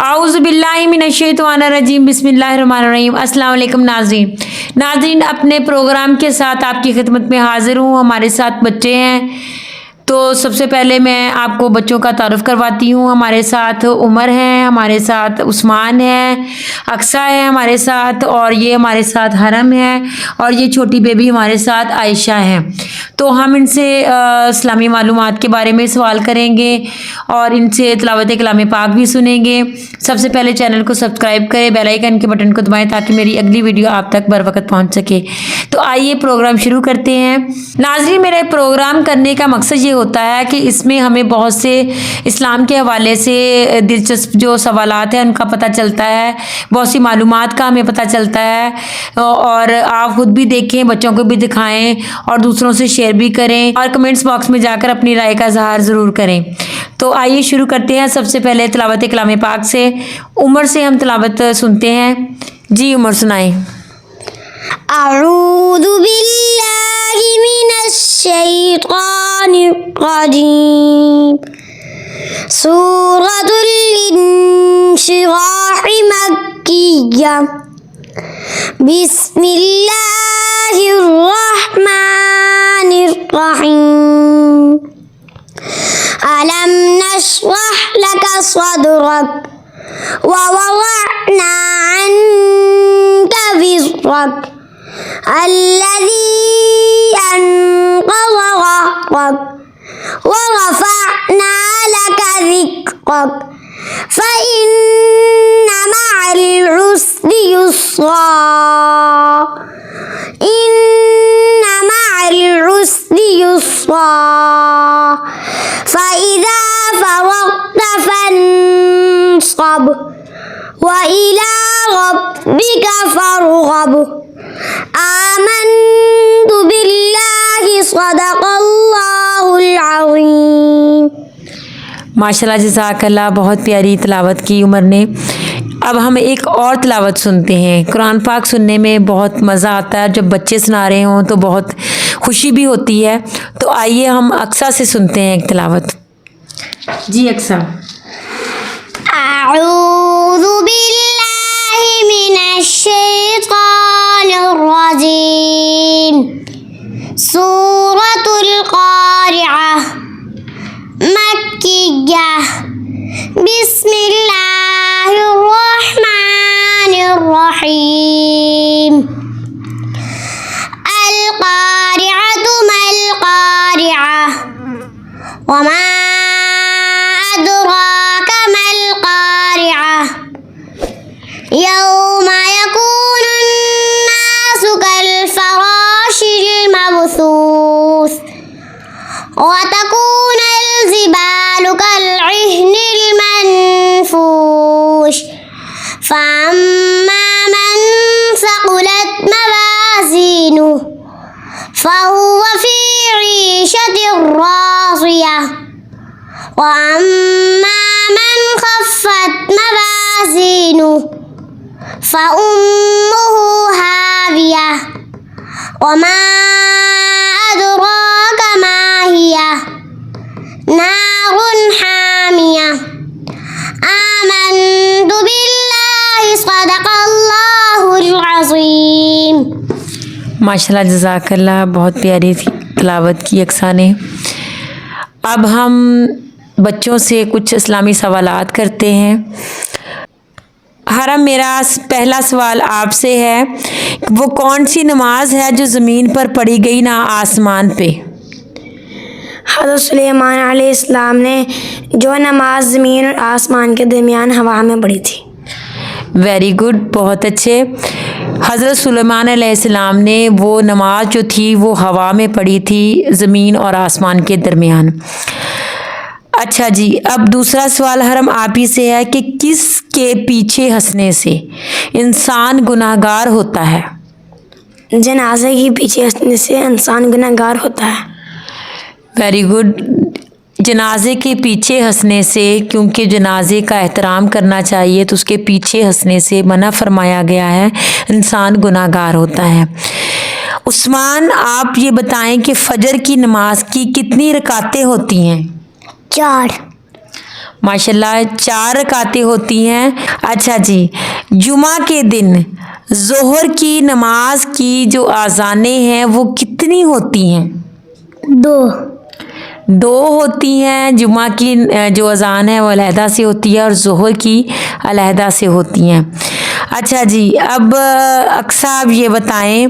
आऊज़ु बिल्लाहि मिनश्शैतानिर्रजीम बिस्मिल्लाहिर्रहमानिर्रहीम। अस्सलाम वालेकुम नाज़रीन, अपने प्रोग्राम के साथ आपकी खिदमत में हाजिर हूँ। हमारे साथ बच्चे हैं, तो सबसे पहले मैं आपको बच्चों का तारुफ करवाती हूँ। हमारे साथ उमर हैं, हमारे साथ उस्मान है, अक्सा है हमारे साथ, और ये हमारे साथ हरम है, और ये छोटी बेबी हमारे साथ आयशा है। तो हम इनसे इस्लामी मालूमात के बारे में सवाल करेंगे और इनसे तिलावत कलाम पाक भी सुनेंगे। सबसे पहले चैनल को सब्सक्राइब करें, बेल आइकन के बटन को दबाएं ताकि मेरी अगली वीडियो आप तक बर वक्त पहुँच सके। तो आइए प्रोग्राम शुरू करते हैं। नाज़रीन, मेरे प्रोग्राम करने का मकसद ये होता है कि इसमें हमें बहुत से इस्लाम के हवाले से दिलचस्प जो सवालात हैं उनका पता चलता है, बहुत सी मालूमात का हमें पता चलता है, और आप खुद भी देखें, बच्चों को भी दिखाएं और दूसरों से शेयर भी करें, और कमेंट्स बॉक्स में जाकर अपनी राय का इज़हार ज़रूर करें। तो आइए शुरू करते हैं। सबसे पहले तिलावत कलाम पाक से उमर से हम तिलावत सुनते हैं। जी उमर सुनाएं। अऊज़ु बिल्लाहि मिनश शैतानिर रजीम। सूरतुल इंशिराह मक्किय्या। बिस्मिल्लाहिर रहमानिर रहीम। अलम नशरह लका सदरक व वज़अना अन्का विज़रक الذي أنقض ظهرك ورفعنا لك ذكرك فإن مع العسر يسرا إن مع العسر يسرا فإذا فرغت فانصب وإلى ربك فارغب آمنت بالله صدق الله العظيم। माशाल्लाह, जज़ाकल्लाह, बहुत प्यारी तिलावत की उमर ने। अब हम एक और तिलावत सुनते हैं। कुरान पाक सुनने में बहुत मज़ा आता है, जब बच्चे सुना रहे हों तो बहुत खुशी भी होती है। तो आइए हम अक्सा से सुनते हैं एक तिलावत। जी अक्सा। अऊज़ु बिल्लाहि मिनश शैतानिर रजीम। सूरतुल क़ारिअह मक्किय्या। बिस्मिल्लाहिर रहमानिर रहीम। अल क़ारिअतु मल क़ारिअह वमा अदराका मल क़ारिअह यौम यकूनु अन्नासु कल फ़राशिल मबसूस व तकूनुल जिबालु कल इह्निल मनफूश फ़अम्मा मन सक़ुलत मवाज़ीनुहु फ़हुव फ़ी ईशतिर राज़ियह व अम्मा मन ख़फ़्फ़त मवाज़ीनुहु फ़उम्मुहु हावियह वमा अदराका मा हियह नारुन हामियह आमन्तु बिल्लाहि सदक़ल्लाहुल अज़ीम। माशाल्लाह, जज़ाकल्लाह, बहुत प्यारी थी तिलावत की अक्सा ने। अब हम बच्चों से कुछ इस्लामी सवालात करते हैं। हरम, मेरा पहला सवाल आपसे है, वो कौन सी नमाज है जो ज़मीन पर पढ़ी गई ना आसमान पे? हज़रत सुलेमान अलैहिस्सलाम ने जो नमाज ज़मीन और आसमान के दरमियान हवा में पढ़ी थी। वेरी गुड, बहुत अच्छे। हज़रत सुलेमान अलैहिस्सलाम ने वो नमाज जो थी वो हवा में पढ़ी थी, ज़मीन और आसमान के दरमियान। अच्छा जी, अब दूसरा सवाल हरम आप ही से है कि किसके पीछे हंसने से इंसान गुनाहगार होता है? जनाजे के पीछे हंसने से इंसान गुनाहगार होता है। Very good. जनाजे के पीछे हंसने से, क्योंकि जनाजे का एहतराम करना चाहिए, तो उसके पीछे हंसने से मना फरमाया गया है, इंसान गुनाहगार होता है। उस्मान, आप ये बताएं कि फजर की नमाज की कितनी रकातें होती हैं? 4। माशाल्लाह 4 रकातें होती हैं। अच्छा जी, जुमा के दिन ज़ोहर की नमाज की जो आज़ानें हैं वो कितनी होती हैं? 2 होती हैं। जुमा की जो अज़ान है वो अलहदा से होती है और ज़ोहर की अलहदा से होती हैं। अच्छा जी, अब अक्सा आप ये बताएं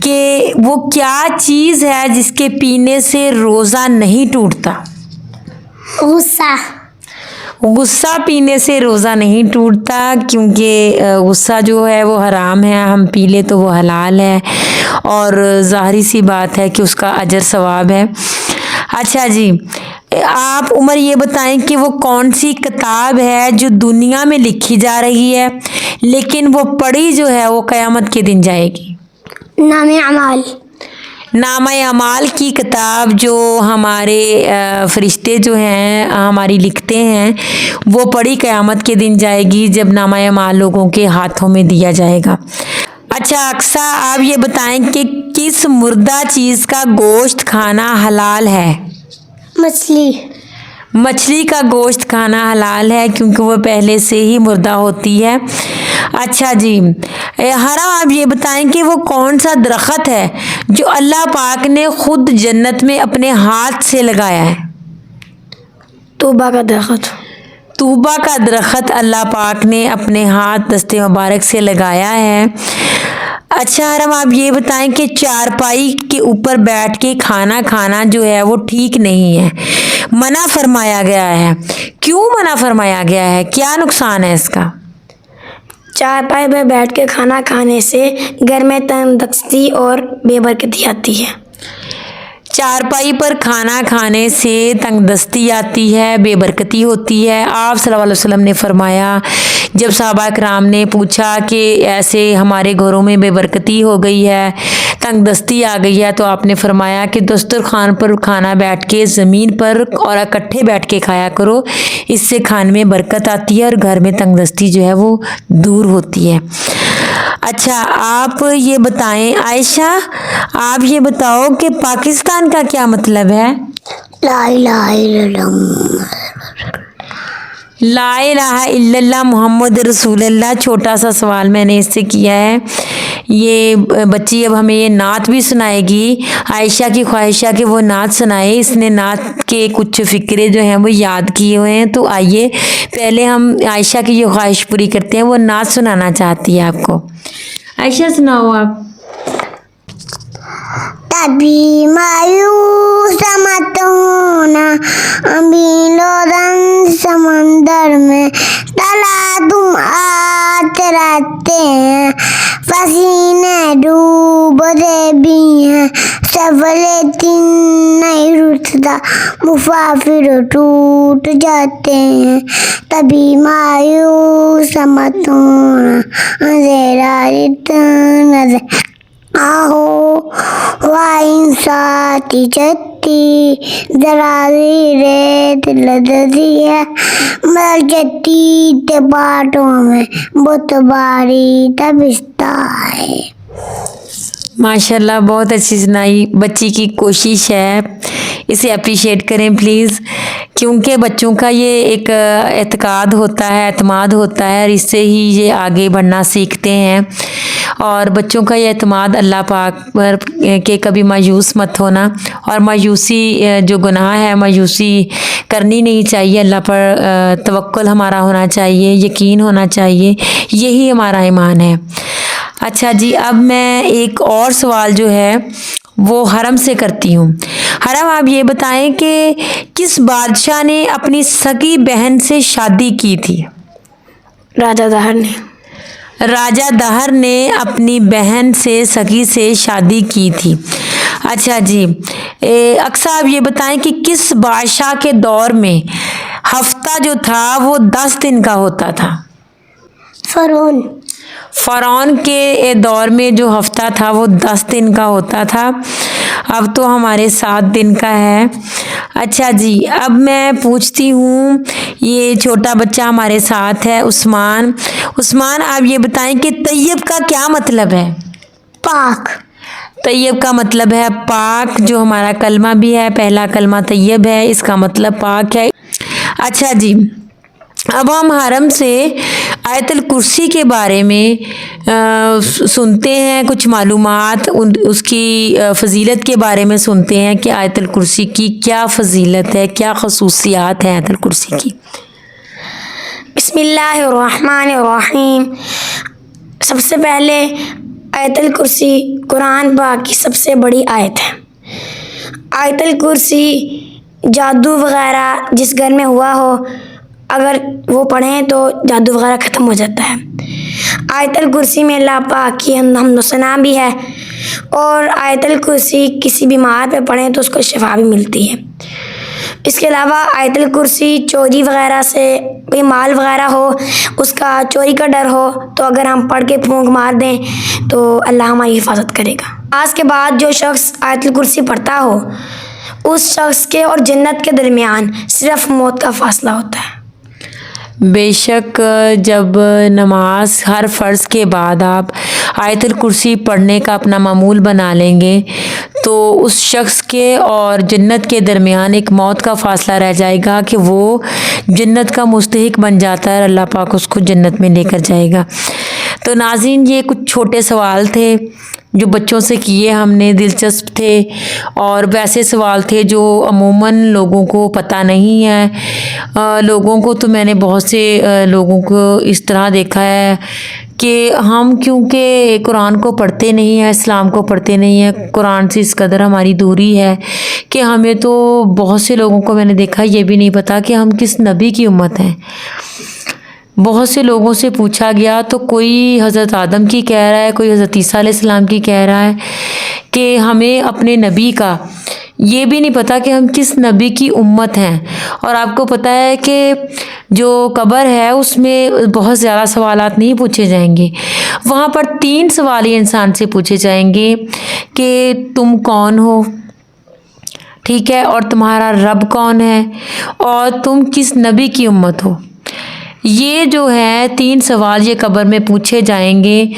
कि वो क्या चीज़ है जिसके पीने से रोज़ा नहीं टूटता? गुस्सा। गुस्सा पीने से रोज़ा नहीं टूटता, क्योंकि गुस्सा जो है वो हराम है, हम पी ले तो वो हलाल है और ज़ाहिरी सी बात है कि उसका अजर सवाब है। अच्छा जी, आप उमर ये बताएं कि वो कौन सी किताब है जो दुनिया में लिखी जा रही है लेकिन वो पढ़ी जो है वो क़यामत के दिन जाएगी? नामे अमाल। नामा अमाल की किताब जो हमारे फरिश्ते जो हैं हमारी लिखते हैं वो पढ़ी क़यामत के दिन जाएगी जब नामा अमाल लोगों के हाथों में दिया जाएगा। अच्छा अक्सा, आप ये बताएं कि किस मुर्दा चीज़ का गोश्त खाना हलाल है? मछली। मछली का गोश्त खाना हलाल है क्योंकि वो पहले से ही मुर्दा होती है। अच्छा जी, हरम आप ये बताएं कि वो कौन सा दरख्त है जो अल्लाह पाक ने खुद जन्नत में अपने हाथ से लगाया है? तूबा का दरख्त। तूबा का दरख्त अल्लाह पाक ने अपने हाथ दस्ते मुबारक से लगाया है। अच्छा हरम आप ये बताएं कि चारपाई के ऊपर बैठ के खाना खाना जो है वो ठीक नहीं है, मना फरमाया गया है। क्यों मना फरमाया गया है? क्या नुकसान है इसका? चारपाई पर बैठ के खाना खाने से घर में तंदुरुस्ती और बेबरकती आती है। चारपाई पर खाना खाने से तंगदस्ती आती है, बेबरकती होती है। आप सल्लल्लाहु अलैहि वसल्लम ने फरमाया, जब सहाबा कराम ने पूछा कि ऐसे हमारे घरों में बेबरकती हो गई है, तंगदस्ती आ गई है, तो आपने फरमाया कि दस्तरखान पर खाना बैठ के ज़मीन पर और इकट्ठे बैठ के खाया करो, इससे खाने में बरकत आती है और घर में तंगदस्ती जो है वो दूर होती है। अच्छा आप ये बताएं आयशा, आप ये बताओ कि पाकिस्तान का क्या मतलब है? ला इलाहा इल्लल्लाह। ला इलाहा इल्लल्लाह मोहम्मद रसूलुल्लाह। छोटा सा सवाल मैंने इससे किया है। ये बच्ची अब हमें ये नात भी सुनाएगी। आयशा की ख्वाहिश है कि वो नात सुनाए। इसने नात के कुछ फ़िक्रे जो हैं वो याद किए हुए हैं, तो आइए पहले हम आयशा की ये ख्वाहिश पूरी करते हैं। वो नात सुनाना चाहती है आपको। आयशा सुनाओ आप। तभी मायूस मत होना, अभी लोदन समंदर में तला तुम आते रहते हैं, पसीने डूबते भी हैं, सफले दिन नहीं रुकता, मुसाफिर टूट जाते हैं। तभी मायूस मत होना, अंधेरा नजर आहो वाइन साथी जत्ती दराजी रेत लदती है, मर जत्ती ते बाटों में बुतबारी तबिस्ता है। माशाल्लाह बहुत अच्छी सुनाई। बच्ची की कोशिश है, इसे अप्रिशिएट करें प्लीज़, क्योंकि बच्चों का ये एक एतकाद होता है, एतमाद होता है और इससे ही ये आगे बढ़ना सीखते हैं। और बच्चों का ये एतमाद अल्लाह पाक पर के कभी मायूस मत होना, और मायूसी जो गुनाह है, मायूसी करनी नहीं चाहिए। अल्लाह पर तवक्कुल हमारा होना चाहिए, यकीन होना चाहिए, यही हमारा ईमान है। अच्छा जी, अब मैं एक और सवाल जो है वो हरम से करती हूँ। हरम आप ये बताएं कि किस बादशाह ने अपनी सगी बहन से शादी की थी? राजा दहर ने। राजा दहर ने अपनी बहन से सगी से शादी की थी। अच्छा जी, अक्सा आप ये बताएं कि किस बादशाह के दौर में हफ्ता जो था वो 10 दिन का होता था? फ़रौन के दौर में जो हफ्ता था वो 10 दिन का होता था। अब तो हमारे 7 दिन का है। अच्छा जी, अब मैं पूछती हूँ, ये छोटा बच्चा हमारे साथ है उस्मान। उस्मान आप ये बताएं कि तैयब का क्या मतलब है? पाक। तैयब का मतलब है पाक, जो हमारा कलमा भी है, पहला कलमा तैयब है, इसका मतलब पाक है। अच्छा जी, अब हम हरम से आयतल कुर्सी के बारे में सुनते हैं, कुछ मालूमात उसकी फ़जीलत के बारे में सुनते हैं कि आयतल कुर्सी की क्या फ़जीलत है, क्या खसूसियात हैं आयतल कुर्सी की। बिस्मिल्लाहिर्रहमानिर्रहीम। सबसे पहले आयतल कुर्सी कुरान पाक की सबसे बड़ी आयत है। आयतल कुर्सी जादू वगैरह जिस घर में हुआ हो, अगर वो पढ़ें तो जादू वगैरह ख़त्म हो जाता है। आयतल कुर्सी में अल्लाह पाक की हम्द सना भी है, और आयतल कुर्सी किसी बीमार पे पढ़ें तो उसको शिफा भी मिलती है। इसके अलावा आयतल कुर्सी चोरी वगैरह से, कोई माल वगैरह हो उसका चोरी का डर हो, तो अगर हम पढ़ के फूंक मार दें तो अल्लाह हमारी हिफाजत करेगा। आज के बाद जो शख्स आयतल कुर्सी पढ़ता हो, उस शख्स के और जन्नत के दरमियान सिर्फ मौत का फासला होता है। बेशक जब नमाज हर फ़र्ज़ के बाद आप आयतल कुर्सी पढ़ने का अपना मामूल बना लेंगे तो उस शख्स के और जन्नत के दरमियान एक मौत का फ़ासला रह जाएगा कि वो जन्नत का मुस्तहिक बन जाता है, अल्लाह पाक उसको जन्नत में लेकर जाएगा। तो नाज़रीन, ये कुछ छोटे सवाल थे जो बच्चों से किए हमने, दिलचस्प थे और वैसे सवाल थे जो अमूमन लोगों को पता नहीं है। लोगों को तो मैंने बहुत से लोगों को इस तरह देखा है कि हम क्योंकि कुरान को पढ़ते नहीं हैं, इस्लाम को पढ़ते नहीं हैं, कुरान से इस कदर हमारी दूरी है कि हमें तो बहुत से लोगों को मैंने देखा ये भी नहीं पता कि हम किस नबी की उम्मत हैं। बहुत से लोगों से पूछा गया तो कोई हज़रत आदम की कह रहा है, कोई हज़रत ईसा अलैहिस्सलाम की कह रहा है कि हमें अपने नबी का ये भी नहीं पता कि हम किस नबी की उम्मत हैं। और आपको पता है कि जो कब्र है उसमें बहुत ज़्यादा सवालात नहीं पूछे जाएंगे, वहाँ पर 3 सवाल ही इंसान से पूछे जाएंगे कि तुम कौन हो, ठीक है, और तुम्हारा रब कौन है, और तुम किस नबी की उम्मत हो। ये जो है 3 सवाल ये कब्र में पूछे जाएंगे।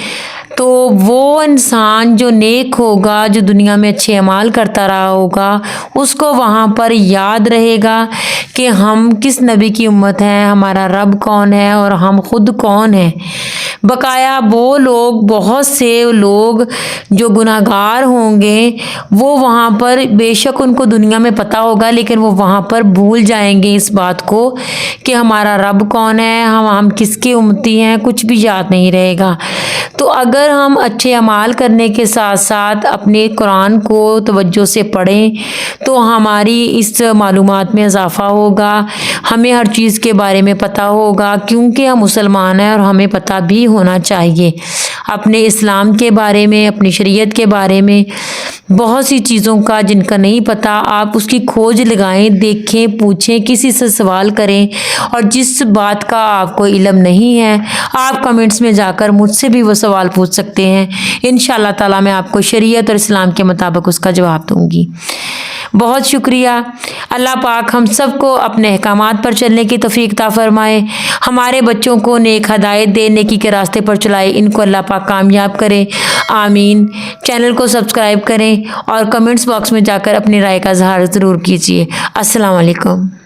तो वो इंसान जो नेक होगा, जो दुनिया में अच्छे अमाल करता रहा होगा, उसको वहाँ पर याद रहेगा कि हम किस नबी की उम्मत हैं, हमारा रब कौन है और हम खुद कौन हैं। बकाया वो लोग, बहुत से लोग जो गुनाहगार होंगे, वो वहाँ पर बेशक उनको दुनिया में पता होगा, लेकिन वो वहाँ पर भूल जाएंगे इस बात को कि हमारा रब कौन है, हम किसकी उम्मती हैं, कुछ भी याद नहीं रहेगा। तो अगर हम अच्छे अमाल करने के साथ साथ अपने कुरान को तवज्जो से पढ़ें तो हमारी इस मालूमात में इजाफ़ा होगा, हमें हर चीज़ के बारे में पता होगा, क्योंकि हम मुसलमान हैं और हमें पता भी होना चाहिए अपने इस्लाम के बारे में, अपनी शरीयत के बारे में। बहुत सी चीज़ों का जिनका नहीं पता, आप उसकी खोज लगाएं, देखें, पूछें, किसी से सवाल करें, और जिस बात का आपको इल्म नहीं है आप कमेंट्स में जाकर मुझसे भी वो सवाल पूछ सकते हैं। इंशाअल्लाह ताला मैं आपको शरीयत और इस्लाम के मुताबिक उसका जवाब दूंगी। बहुत शुक्रिया। अल्लाह पाक हम सबको अपने अहकामात पर चलने की तौफीक अता फरमाए, हमारे बच्चों को नेक हदायत दे, नेकी के रास्ते पर चलाए, इनको अल्लाह पाक कामयाब करे, आमीन। चैनल को सब्सक्राइब करें और कमेंट्स बॉक्स में जाकर अपनी राय का इज़हार ज़रूर कीजिए। अस्सलाम वालेकुम।